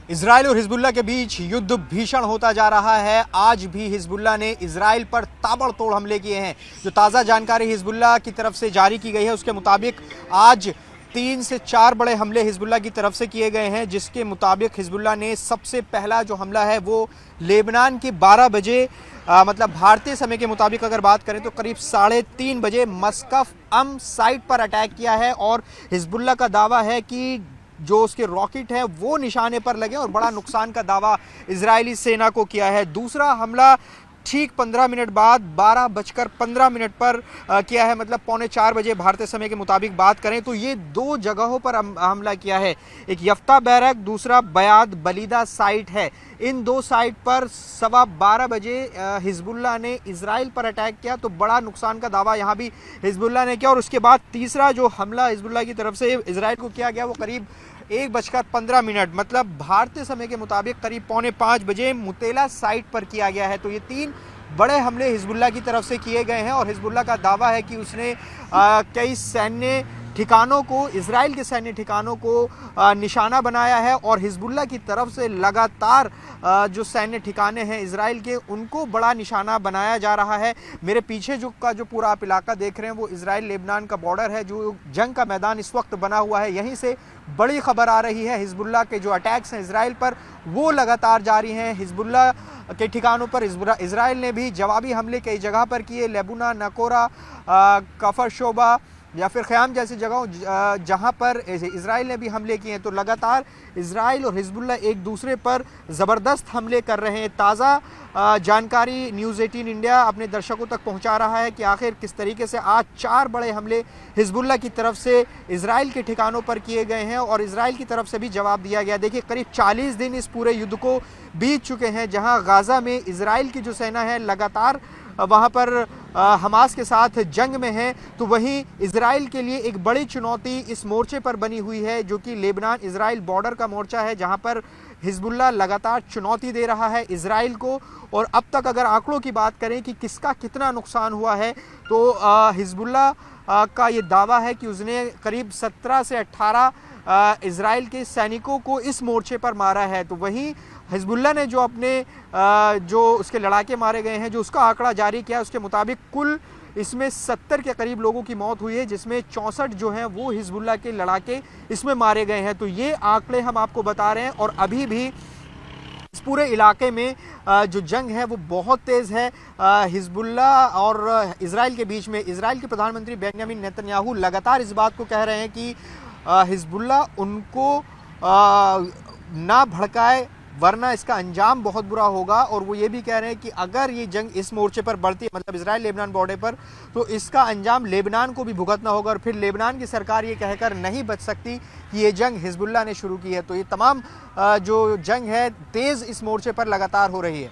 Israel और Hezbollah के बीच युद्ध भीषण होता जा रहा है। आज भी हिजबुल्लाह ने इजराइल पर ताबड़तोड़ हमले किए हैं। जो ताज़ा जानकारी हिजबुल्लाह की तरफ से जारी की गई है उसके मुताबिक आज 3 से 4 बड़े हमले हिजबुल्लाह की तरफ से किए गए हैं, जिसके मुताबिक हिजबुल्लाह ने सबसे पहला जो हमला है वो लेबनान के 12 बजे मतलब भारतीय समय के मुताबिक अगर बात करें तो करीब 3:30 बजे मस्कफ साइट पर अटैक किया है। और हिजबुल्लाह का दावा है कि जो उसके रॉकेट है वो निशाने पर लगे और बड़ा नुकसान का दावा इजरायली सेना को किया है। दूसरा हमला ठीक 15 मिनट बाद 12:15 पर किया है, मतलब 3:45 बजे भारतीय समय के मुताबिक बात करें तो ये 2 जगहों पर हमला किया है। एक यफ्ता बैरक, दूसरा बयाद बलीदा साइट है। इन 2 साइट पर 12:15 बजे हिजबुल्लाह ने इजराइल पर अटैक किया, तो बड़ा नुकसान का दावा यहाँ भी हिजबुल्लाह ने किया। और उसके बाद तीसरा जो हमला हिजबुल्लाह की तरफ से इजराइल को किया गया वो करीब 1:15 मतलब भारतीय समय के मुताबिक करीब 4:45 बजे मुतेला साइट पर किया गया है। तो ये 3 बड़े हमले हिजबुल्लाह की तरफ से किए गए हैं और हिजबुल्लाह का दावा है कि उसने कई सैन्य ठिकानों को, इजराइल के सैन्य ठिकानों को निशाना बनाया है। और हिजबुल्लाह की तरफ से लगातार जो सैन्य ठिकाने हैं इजराइल के, उनको बड़ा निशाना बनाया जा रहा है। मेरे पीछे जो पूरा आप इलाका देख रहे हैं वो इजराइल लेबनान का बॉर्डर है, जो जंग का मैदान इस वक्त बना हुआ है। यहीं से बड़ी खबर आ रही है। हिजबुल्लाह के जो अटैक्स हैं इजराइल पर वो लगातार जारी हैं। हिजबुल्लाह के ठिकानों पर इजराइल ने भी जवाबी हमले कई जगह पर किए। लेबुना, नकोरा, कफर शोबा या फिर ख़याम जैसी जगहों जहां पर इजराइल ने भी हमले किए हैं। तो लगातार इजराइल और हिजबुल्लाह एक दूसरे पर ज़बरदस्त हमले कर रहे हैं। ताज़ा जानकारी न्यूज़ 18 इंडिया अपने दर्शकों तक पहुंचा रहा है कि आखिर किस तरीके से आज 4 बड़े हमले हिजबुल्लाह की तरफ से इजराइल के ठिकानों पर किए गए हैं और इजराइल की तरफ से भी जवाब दिया गया। देखिए, करीब 40 दिन इस पूरे युद्ध को बीत चुके हैं, जहाँ गाज़ा में इजराइल की जो सेना है लगातार वहाँ पर हमास के साथ जंग में है। तो वहीं इजराइल के लिए एक बड़ी चुनौती इस मोर्चे पर बनी हुई है, जो कि लेबनान इजराइल बॉर्डर का मोर्चा है, जहाँ पर हिजबुल्लाह लगातार चुनौती दे रहा है इजराइल को। और अब तक अगर आंकड़ों की बात करें कि किसका कितना नुकसान हुआ है, तो हिजबुल्लाह का ये दावा है कि उसने करीब 17 से 18 इजराइल के सैनिकों को इस मोर्चे पर मारा है। तो वहीं हिजबुल्लाह ने जो अपने जो उसके लड़ाके मारे गए हैं, जो उसका आंकड़ा जारी किया, उसके मुताबिक कुल इसमें 70 के करीब लोगों की मौत हुई है, जिसमें 64 जो हैं वो हिजबुल्लाह के लड़ाके इसमें मारे गए हैं। तो ये आंकड़े हम आपको बता रहे हैं। और अभी भी इस पूरे इलाके में जो जंग है वो बहुत तेज़ है हिजबुल्लाह और इजराइल के बीच में। इजराइल के प्रधानमंत्री बेंजामिन नेतन्याहू लगातार इस बात को कह रहे हैं कि हिजबुल्लाह उनको ना भड़काए, वरना इसका अंजाम बहुत बुरा होगा। और वो ये भी कह रहे हैं कि अगर ये जंग इस मोर्चे पर बढ़ती है, मतलब इजराइल लेबनान बॉर्डर पर, तो इसका अंजाम लेबनान को भी भुगतना होगा और फिर लेबनान की सरकार ये कहकर नहीं बच सकती कि ये जंग हिजबुल्लाह ने शुरू की है। तो ये तमाम जो जंग है तेज़ इस मोर्चे पर लगातार हो रही है।